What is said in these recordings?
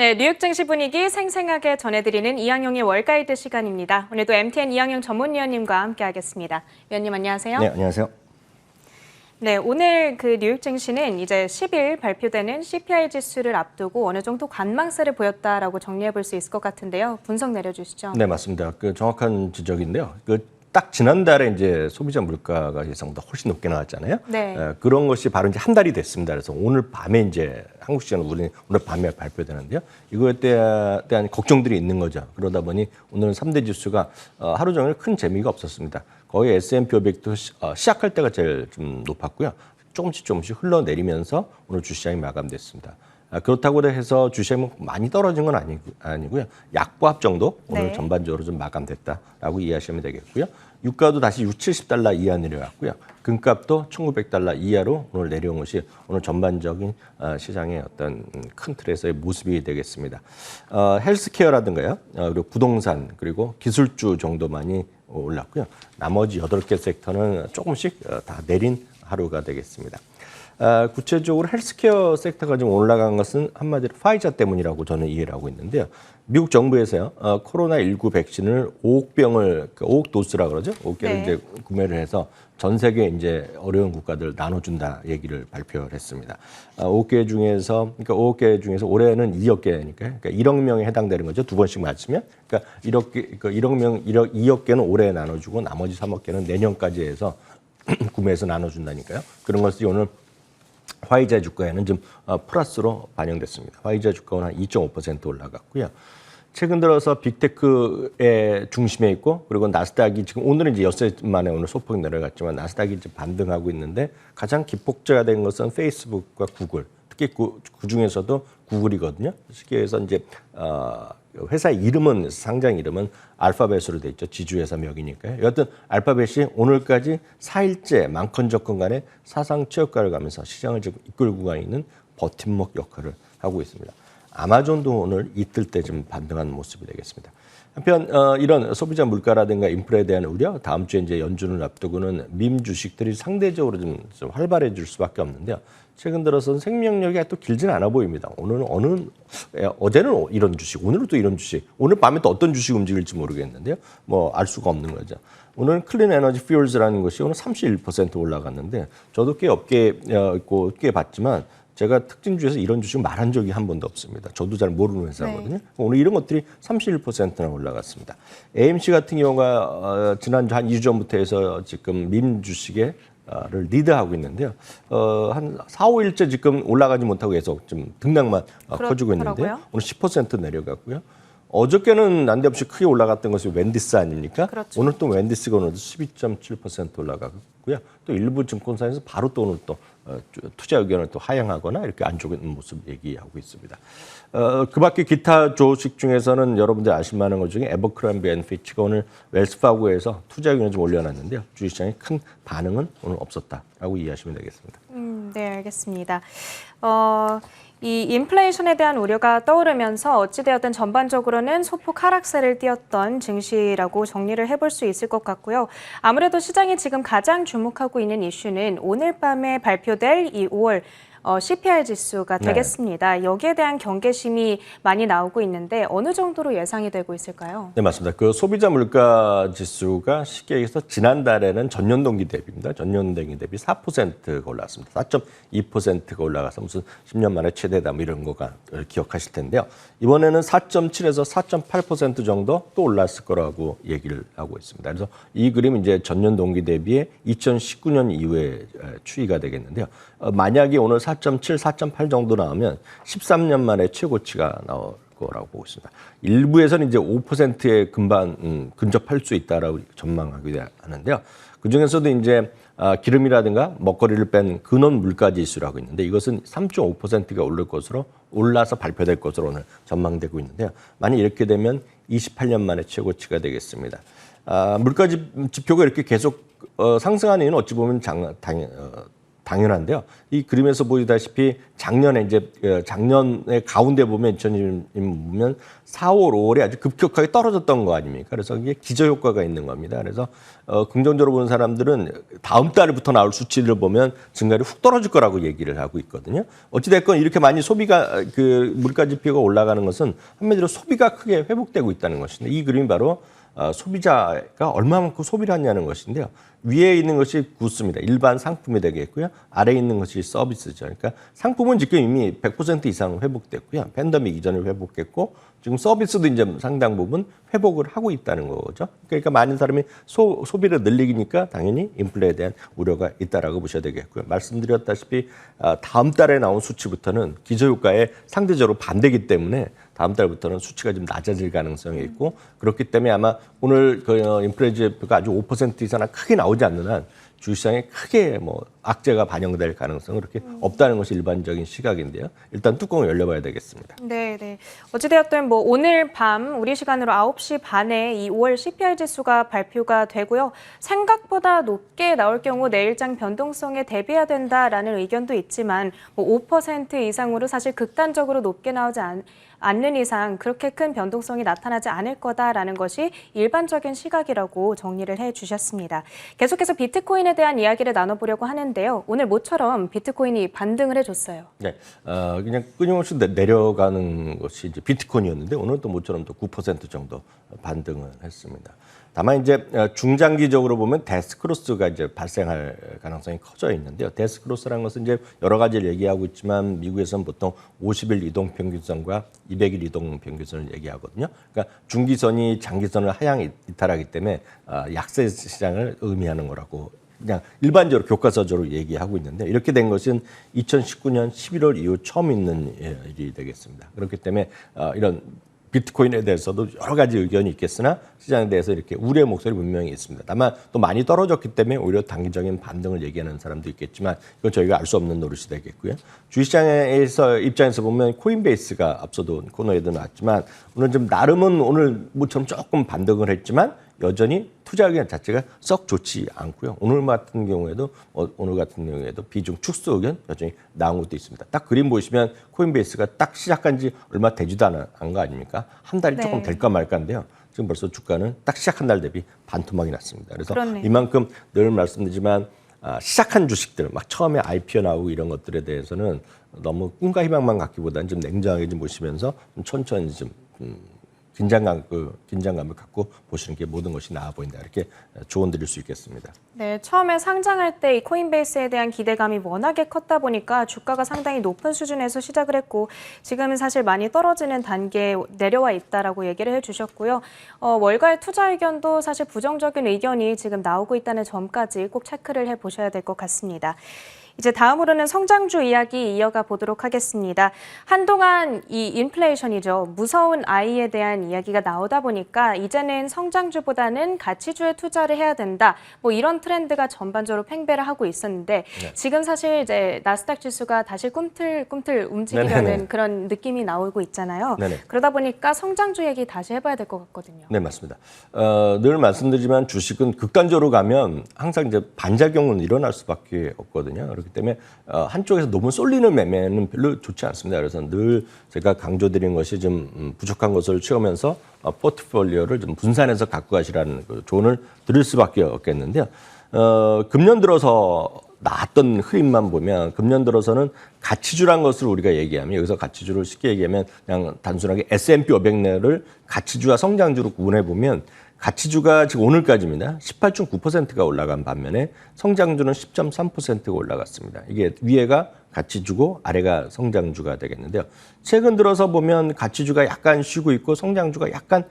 네, 뉴욕 증시 분위기 생생하게 전해드리는 이항용의 월가이드 시간입니다. 오늘도 MTN 이항용 전문위원님과 함께하겠습니다. 위원님 안녕하세요. 네, 안녕하세요. 네, 오늘 뉴욕 증시는 이제 10일 발표되는 CPI 지수를 앞두고 어느 정도 관망세를 보였다라고 정리해 볼 수 있을 것 같은데요. 분석 내려주시죠. 네, 맞습니다. 정확한 지적인데요. 딱 지난달에 이제 소비자 물가가 예상보다 훨씬 높게 나왔잖아요. 네. 그런 것이 바로 이제 한 달이 됐습니다. 그래서 오늘 밤에 이제 한국 시간으로 오늘 밤에 발표되는데요. 이거에 대한 걱정들이 있는 거죠. 그러다 보니 오늘 3대 지수가 하루 종일 큰 재미가 없었습니다. 거의 S&P 500도 시작할 때가 제일 좀 높았고요. 조금씩 흘러내리면서 오늘 주시장이 마감됐습니다. 그렇다고 해서 주식이 많이 떨어진 건 아니고요. 약보합 정도 오늘 네. 전반적으로 좀 마감됐다라고 이해하시면 되겠고요. 유가도 다시 70달러 이하 내려갔고요. 금값도 1900달러 이하로 오늘 내려온 것이 오늘 전반적인 시장의 어떤 큰 틀에서의 모습이 되겠습니다. 헬스케어라든가요. 그리고 부동산 그리고 기술주 정도만이 올랐고요. 나머지 8개 섹터는 조금씩 다 내린 하루가 되겠습니다. 구체적으로 헬스케어 섹터가 좀 올라간 것은 한마디로 파이자 때문이라고 저는 이해를 하고 있는데요. 미국 정부에서요, 코로나19 백신을 5억 병을, 5억 도스라고 그러죠. 5억 개를 네. 이제 구매를 해서 전 세계 이제 어려운 국가들 나눠준다 얘기를 발표를 했습니다. 5억 개 중에서, 그러니까 5억 개 중에서 올해는 2억 개니까요. 그러니까 1억 명에 해당되는 거죠. 두 번씩 맞추면. 그러니까 2억 개는 올해 나눠주고 나머지 3억 개는 내년까지 해서 구매해서 나눠준다니까요. 그런 것이 오늘 화이자 주가에는 좀 플러스로 반영됐습니다. 화이자 주가는 한 2.5% 올라갔고요. 최근 들어서 빅테크의 중심에 있고 그리고 나스닥이 지금 오늘은 이제 엿새 만에 오늘 소폭 내려갔지만 나스닥이 이제 반등하고 있는데 가장 기폭제가 된 것은 페이스북과 구글, 특히 그 중에서도 구글이거든요. 쉽게 해서 이제 회사 이름은 상장 이름은 알파벳으로 돼 있죠. 지주회사 명이니까요. 여하튼 알파벳이 오늘까지 4일째 많건 적건 간에 사상 최저가를 가면서 시장을 지금 이끌고 가 있는 버팀목 역할을 하고 있습니다. 아마존도 오늘 이틀 때 좀 반등한 모습이 되겠습니다. 한편 이런 소비자 물가라든가 인플레에 대한 우려, 다음 주에 이제 연준을 앞두고는 밈 주식들이 상대적으로 좀 활발해질 수밖에 없는데요. 최근 들어서는 생명력이 또 길지는 않아 보입니다. 오늘은 어제는 이런 주식, 오늘은 또 이런 주식, 오늘 밤에 또 어떤 주식 움직일지 모르겠는데요. 뭐 알 수가 없는 거죠. 오늘 클린 에너지 퓨얼즈라는 것이 오늘 31% 올라갔는데 저도 꽤 업계에 있고 꽤 봤지만 제가 특징주에서 이런 주식 말한 적이 한 번도 없습니다. 저도 잘 모르는 회사거든요. 네. 오늘 이런 것들이 31%나 올라갔습니다. AMC 같은 경우가 지난주 한 2주 전부터 해서 지금 밈 주식에 를 리드하고 있는데요. 한 4, 5일째 지금 올라가지 못하고 계속 좀 등락만 커지고 있는데요. 오늘 10% 내려갔고요. 어저께는 난데없이 크게 올라갔던 것이 웬디스 아닙니까? 그렇죠. 오늘 또 웬디스가 오늘도 12.7% 올라갔고요. 또 일부 증권사에서 바로 또 오늘 또 투자 의견을 또 하향하거나 이렇게 안 좋은 모습 얘기하고 있습니다. 그 밖에 기타 주식 중에서는 여러분들 아실 만한 것 중에 에버크랜비 앤 피치가 오늘 웰스파고에서 투자 의견을 좀 올려놨는데요. 주식시장에 큰 반응은 오늘 없었다라고 이해하시면 되겠습니다. 네, 알겠습니다. 이 인플레이션에 대한 우려가 떠오르면서 어찌되었든 전반적으로는 소폭 하락세를 띄었던 증시라고 정리를 해볼 수 있을 것 같고요. 아무래도 시장이 지금 가장 주목하고 있는 이슈는 오늘 밤에 발표될 이 5월 CPI 지수가 되겠습니다. 네. 여기에 대한 경계심이 많이 나오고 있는데 어느 정도로 예상이 되고 있을까요? 네, 맞습니다. 소비자 물가 지수가 쉽게 얘기해서 지난달에는 전년 동기 대비입니다. 전년 동기 대비 4%가 올랐습니다. 4.2%가 올라가서 무슨 10년 만에 최대다 뭐 이런 거가 기억하실 텐데요. 이번에는 4.7에서 4.8% 정도 또 올랐을 거라고 얘기를 하고 있습니다. 그래서 이 그림은 이제 전년 동기 대비에 2019년 이후에 추이가 되겠는데요. 만약에 오늘 4.7, 4.8 정도 나오면 13년 만에 최고치가 나올 거라고 보고 있습니다. 일부에서는 이제 5%에 근접할 수 있다라고 전망하게 하는데요. 그 중에서도 이제 기름이라든가 먹거리를 뺀 근원 물가 지수라고 있는데 이것은 3.5%가 오를 것으로 올라서 발표될 것으로 오늘 전망되고 있는데요. 만약 이렇게 되면 28년 만에 최고치가 되겠습니다. 물가 지표가 이렇게 계속 상승하는 이유는 어찌 보면 당연한데요. 이 그림에서 보시다시피 작년에 작년에 가운데 보면 2020년 보면 4월, 5월에 아주 급격하게 떨어졌던 거 아닙니까? 그래서 이게 기저효과가 있는 겁니다. 그래서 긍정적으로 보는 사람들은 다음 달부터 나올 수치를 보면 증가율이 훅 떨어질 거라고 얘기를 하고 있거든요. 어찌됐건 이렇게 많이 소비가 물가 지표가 올라가는 것은 한마디로 소비가 크게 회복되고 있다는 것인데 이 그림이 바로 소비자가 얼마만큼 소비를 하냐는 것인데요. 위에 있는 것이 구스입니다. 일반 상품이 되겠고요. 아래에 있는 것이 서비스죠. 그러니까 상품은 지금 이미 100% 이상 회복됐고요. 팬데믹 이전에 회복했고 지금 서비스도 이제 상당 부분 회복을 하고 있다는 거죠. 그러니까 많은 사람이 소비를 늘리니까 당연히 인플레에 대한 우려가 있다라고 보셔야 되겠고요. 말씀드렸다시피 다음 달에 나온 수치부터는 기저효과에 상대적으로 반대이기 때문에 다음 달부터는 수치가 좀 낮아질 가능성이 있고 그렇기 때문에 아마 오늘 그 인플레 지표가 아주 5% 이상 크게 나오지 않는 한 주시장에 크게 뭐 악재가 반영될 가능성은 그렇게 없다는 것이 일반적인 시각인데요. 일단 뚜껑을 열려봐야 되겠습니다. 네, 네. 어찌되었든 뭐 오늘 밤 우리 시간으로 9시 반에 이 5월 CPI 지수가 발표가 되고요. 생각보다 높게 나올 경우 내일장 변동성에 대비해야 된다라는 의견도 있지만 뭐 5% 이상으로 사실 극단적으로 높게 나오지 않는 이상 그렇게 큰 변동성이 나타나지 않을 거다라는 것이 일반적인 시각이라고 정리를 해주셨습니다. 계속해서 비트코인에 대한 이야기를 나눠보려고 하는데요. 오늘 모처럼 비트코인이 반등을 해줬어요. 네, 그냥 끊임없이 내려가는 것이 이제 비트코인이었는데 오늘 또 모처럼 또 9% 정도 반등을 했습니다. 다만 이제 중장기적으로 보면 데스크로스가 이제 발생할 가능성이 커져 있는데요. 데스크로스라는 것은 이제 여러 가지를 얘기하고 있지만 미국에서는 보통 50일 이동 평균선과 200일 이동 평균선을 얘기하거든요. 그러니까 중기선이 장기선을 하향 이탈하기 때문에 약세 시장을 의미하는 거라고 그냥 일반적으로 교과서적으로 얘기하고 있는데 이렇게 된 것은 2019년 11월 이후 처음 있는 일이 되겠습니다. 그렇기 때문에 이런 비트코인에 대해서도 여러 가지 의견이 있겠으나 시장에 대해서 이렇게 우려의 목소리 분명히 있습니다. 다만 또 많이 떨어졌기 때문에 오히려 단기적인 반등을 얘기하는 사람도 있겠지만 이건 저희가 알 수 없는 노릇이 되겠고요. 주식시장에서 입장에서 보면 코인베이스가 앞서도 코너에도 나왔지만 오늘 좀 나름은 오늘 모처럼 조금 반등을 했지만 여전히 투자 의견 자체가 썩 좋지 않고요. 오늘 같은 경우에도 비중 축소 의견 여전히 나온 것도 있습니다. 딱 그림 보시면 코인베이스가 딱 시작한 지 얼마 되지도 않은 거 아닙니까? 한 달이 조금 될까 말까인데요. 지금 벌써 주가는 딱 시작한 날 대비 반토막이 났습니다. 그래서 그렇네요. 이만큼 늘 말씀드리지만 시작한 주식들, 막 처음에 IPO 나오고 이런 것들에 대해서는 너무 꿈과 희망만 갖기보다는 좀 냉정하게 좀 보시면서 좀 천천히 좀 긴장감을 갖고 보시는 게 모든 것이 나아 보인다. 이렇게 조언 드릴 수 있겠습니다. 네, 처음에 상장할 때 이 코인베이스에 대한 기대감이 워낙에 컸다 보니까 주가가 상당히 높은 수준에서 시작을 했고 지금은 사실 많이 떨어지는 단계에 내려와 있다라고 얘기를 해주셨고요. 월가의 투자 의견도 사실 부정적인 의견이 지금 나오고 있다는 점까지 꼭 체크를 해보셔야 될 것 같습니다. 이제 다음으로는 성장주 이야기 이어가 보도록 하겠습니다. 한동안 이 인플레이션이죠. 무서운 아이에 대한 이야기가 나오다 보니까 이제는 성장주보다는 가치주에 투자를 해야 된다. 뭐 이런 트렌드가 전반적으로 팽배를 하고 있었는데 지금 사실 이제 나스닥 지수가 다시 꿈틀꿈틀 움직이려는 그런 느낌이 나오고 있잖아요. 그러다 보니까 성장주 얘기 다시 해봐야 될 것 같거든요. 네, 맞습니다. 늘 말씀드리지만 주식은 극단적으로 가면 항상 이제 반작용은 일어날 수밖에 없거든요. 그렇기 때문에 한쪽에서 너무 쏠리는 매매는 별로 좋지 않습니다. 그래서 늘 제가 강조드린 것이 좀 부족한 것을 채우면서 포트폴리오를 좀 분산해서 갖고 가시라는 조언을 드릴 수밖에 없겠는데요. 금년 들어서 나왔던 흐름만 보면 금년 들어서는 가치주란 것을 우리가 얘기하면 여기서 가치주를 쉽게 얘기하면 그냥 단순하게 S&P 500를 가치주와 성장주로 구분해 보면 가치주가 지금 오늘까지입니다. 18.9%가 올라간 반면에 성장주는 10.3%가 올라갔습니다. 이게 위에가 가치주고 아래가 성장주가 되겠는데요. 최근 들어서 보면 가치주가 약간 쉬고 있고 성장주가 약간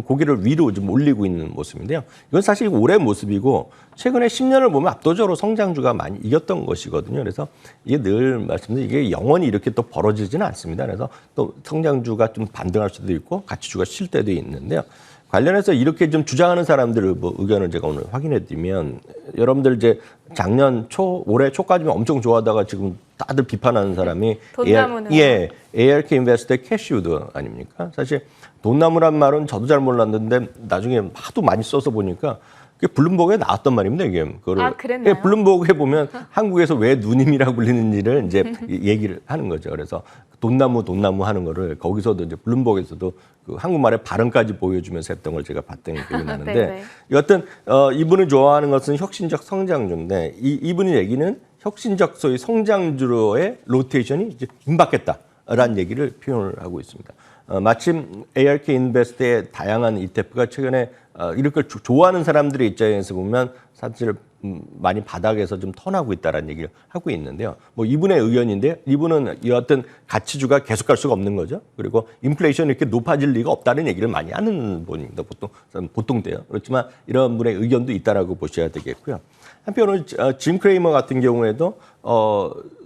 고개를 위로 좀 올리고 있는 모습인데요. 이건 사실 올해 모습이고 최근에 10년을 보면 압도적으로 성장주가 많이 이겼던 것이거든요. 그래서 이게 늘 말씀드린 이게 영원히 이렇게 또 벌어지지는 않습니다. 그래서 또 성장주가 좀 반등할 수도 있고 가치주가 쉴 때도 있는데요. 관련해서 이렇게 좀 주장하는 사람들의 의견을 제가 오늘 확인해 드리면 여러분들 이제 작년 초, 올해 초까지면 엄청 좋아하다가 지금 다들 비판하는 사람이 ARK 인베스트의 캐시우드 아닙니까? 사실 돈나무란 말은 저도 잘 몰랐는데 나중에 하도 많이 써서 보니까 그게 블룸버그에 나왔단 말입니다. 이게 그거를 아, 그랬나요? 블룸버그에 보면 한국에서 왜 누님이라고 불리는지를 이제 얘기를 하는 거죠. 그래서 돈나무 하는 거를 거기서도 이제 블룸버그에서도 그 한국말의 발음까지 보여주면서 했던 걸 제가 봤던 기억이 나는데 네네. 여하튼 이분이 좋아하는 것은 혁신적 성장주인데 이분이 얘기는 혁신적 소위 성장주로의 로테이션이 이제 임박했다라는 얘기를 표현을 하고 있습니다. 마침 ARK 인베스트의 다양한 ETF가 최근에 이렇게 좋아하는 사람들의 입장에서 보면 사실 많이 바닥에서 좀 턴하고 있다는 얘기를 하고 있는데요. 뭐 이분의 의견인데 이분은 여하튼 가치주가 계속 갈 수가 없는 거죠. 그리고 인플레이션이 이렇게 높아질 리가 없다는 얘기를 많이 하는 분입니다. 보통 때요. 그렇지만 이런 분의 의견도 있다라고 보셔야 되겠고요. 한편으로 짐 크레이머 같은 경우에도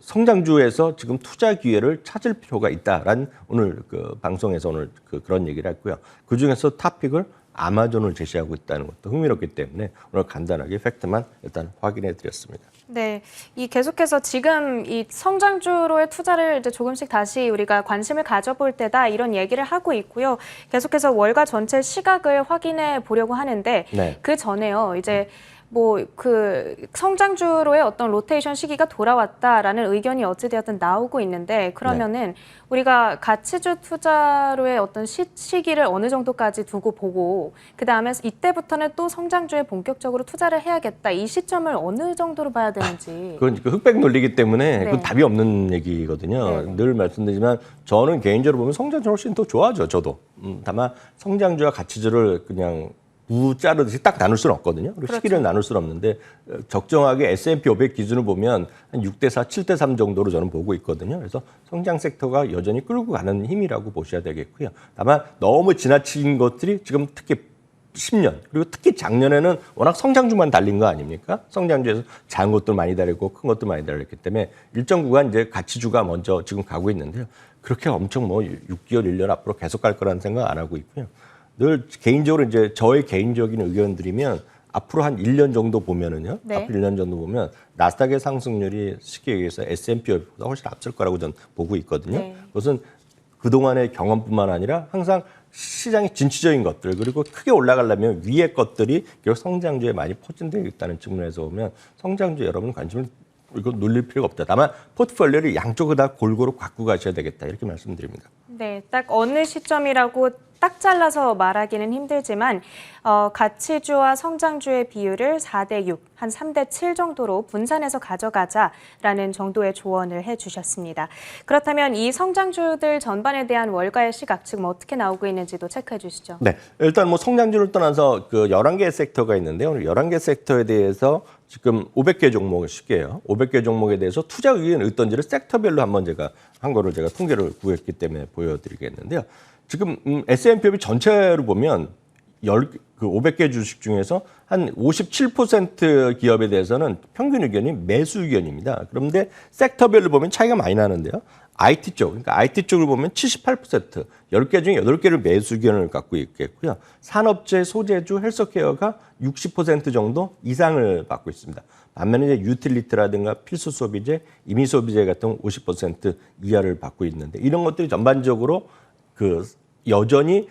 성장주에서 지금 투자 기회를 찾을 필요가 있다라는 오늘 그 방송에서 오늘 그런 얘기를 했고요. 그 중에서 토픽을 아마존을 제시하고 있다는 것도 흥미롭기 때문에 오늘 간단하게 팩트만 일단 확인해 드렸습니다. 네, 이 계속해서 지금 이 성장주로의 투자를 이제 조금씩 다시 우리가 관심을 가져볼 때다 이런 얘기를 하고 있고요. 계속해서 월가 전체 시각을 확인해 보려고 하는데 네. 그 전에요. 이제 뭐 그 성장주로의 어떤 로테이션 시기가 돌아왔다라는 의견이 어찌되었든 나오고 있는데 그러면은 우리가 가치주 투자로의 어떤 시기를 어느 정도까지 두고 보고 그 다음에 이때부터는 또 성장주에 본격적으로 투자를 해야겠다. 이 시점을 어느 정도로 봐야 되는지. 그건 그 흑백 논리이기 때문에 네. 그건 답이 없는 얘기거든요. 네. 늘 말씀드리지만 저는 개인적으로 보면 성장주 훨씬 더 좋아하죠. 저도. 다만 성장주와 가치주를 그냥 무 자르듯이 딱 나눌 수는 없거든요. 그리고 그렇죠. 시기를 나눌 수는 없는데 적정하게 S&P 500 기준을 보면 한 6대4, 7대3 정도로 저는 보고 있거든요. 그래서 성장 섹터가 여전히 끌고 가는 힘이라고 보셔야 되겠고요. 다만 너무 지나친 것들이 지금 특히 10년 그리고 특히 작년에는 워낙 성장주만 달린 거 아닙니까? 성장주에서 작은 것도 많이 달리고 큰 것도 많이 달렸기 때문에 일정 구간 이제 가치주가 먼저 지금 가고 있는데요. 그렇게 엄청 뭐 6개월, 1년 앞으로 계속 갈 거라는 생각 안 하고 있고요. 늘 개인적으로 이제 저의 개인적인 의견들이면 앞으로 한 1년 정도 보면은요. 네. 앞으로 1년 정도 보면 나스닥의 상승률이 쉽게 얘기해서 S&P보다 훨씬 앞설 거라고 저는 보고 있거든요. 네. 그것은 그동안의 경험뿐만 아니라 항상 시장의 진취적인 것들 그리고 크게 올라가려면 위의 것들이 결국 성장주에 많이 포진되어 있다는 측면에서 보면 성장주에 여러분 관심을 이거 눌릴 필요가 없다. 다만 포트폴리오를 양쪽을 다 골고루 갖고 가셔야 되겠다. 이렇게 말씀드립니다. 네, 딱 어느 시점이라고 딱 잘라서 말하기는 힘들지만 가치주와 성장주의 비율을 4대6, 한 3대7 정도로 분산해서 가져가자라는 정도의 조언을 해주셨습니다. 그렇다면 이 성장주들 전반에 대한 월가의 시각 지금 어떻게 나오고 있는지도 체크해 주시죠. 네, 일단 뭐 성장주를 떠나서 그 11개 섹터가 있는데요. 오늘 11개 섹터에 대해서 지금 500개 종목을 쉽게요. 500개 종목에 대해서 투자 의견이 어떤지를 섹터별로 한번 제가 한 거를 제가 통계를 구했기 때문에 보여드리겠는데요. 지금 S&P 전체로 보면 500개 주식 중에서 한 57% 기업에 대해서는 평균 의견이 매수 의견입니다. 그런데 섹터별로 보면 차이가 많이 나는데요. IT 쪽, 그러니까 IT 쪽을 보면 78%, 10개 중에 8개를 매수 의견을 갖고 있겠고요. 산업재, 소재주, 헬스케어가 60% 정도 이상을 받고 있습니다. 반면에 이제 유틸리티라든가 필수 소비재, 임의 소비재 같은 50% 이하를 받고 있는데 이런 것들이 전반적으로 그 여전히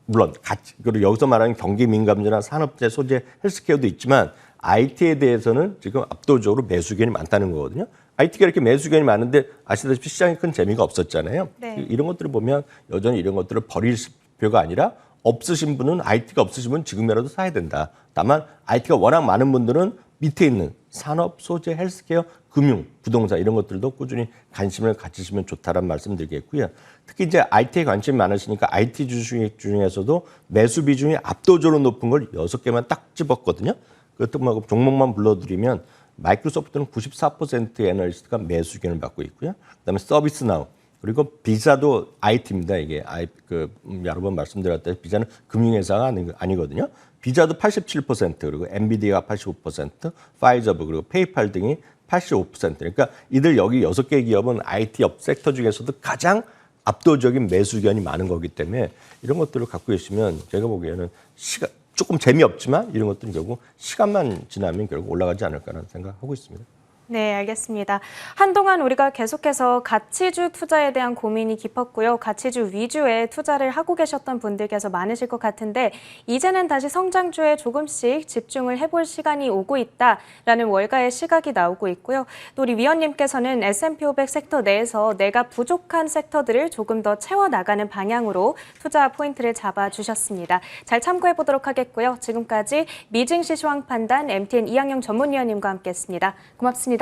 물론 그리고 여기서 말하는 경기 민감주나 산업재, 소재, 헬스케어도 있지만 IT에 대해서는 지금 압도적으로 매수 의견이 많다는 거거든요. IT가 이렇게 매수 의견이 많은데 아시다시피 시장에 큰 재미가 없었잖아요. 네. 이런 것들을 보면 여전히 이런 것들을 버릴 필요가 아니라 없으신 분은 IT가 없으신 분은 지금이라도 사야 된다. 다만 IT가 워낙 많은 분들은 밑에 있는 산업, 소재, 헬스케어, 금융, 부동산 이런 것들도 꾸준히 관심을 가지시면 좋다라는 말씀 드리겠고요. 특히 이제 IT에 관심이 많으시니까 IT 주식 중에서도 매수 비중이 압도적으로 높은 걸 6개만 딱 집었거든요. 그것도 종목만 불러드리면 마이크로소프트는 94%의 애널리스트가 매수 의견을 받고 있고요. 그다음에 서비스나우 그리고 비자도 IT입니다. 이게 여러 번 말씀드렸다시피 비자는 금융회사가 아니거든요. 비자도 87% 그리고 엔비디아가 85%, 파이저브 그리고 페이팔 등이 85%. 그러니까 이들 여기 6개 기업은 IT 업 섹터 중에서도 가장 압도적인 매수 의견이 많은 거기 때문에 이런 것들을 갖고 계시면 제가 보기에는 조금 재미없지만 이런 것들은 결국 시간만 지나면 결국 올라가지 않을까라는 생각하고 있습니다. 네, 알겠습니다. 한동안 우리가 계속해서 가치주 투자에 대한 고민이 깊었고요. 가치주 위주의 투자를 하고 계셨던 분들께서 많으실 것 같은데 이제는 다시 성장주에 조금씩 집중을 해볼 시간이 오고 있다라는 월가의 시각이 나오고 있고요. 또 우리 위원님께서는 S&P 500 섹터 내에서 내가 부족한 섹터들을 조금 더 채워나가는 방향으로 투자 포인트를 잡아주셨습니다. 잘 참고해보도록 하겠고요. 지금까지 미증시 시황 판단 MTN 이항영 전문위원님과 함께했습니다. 고맙습니다.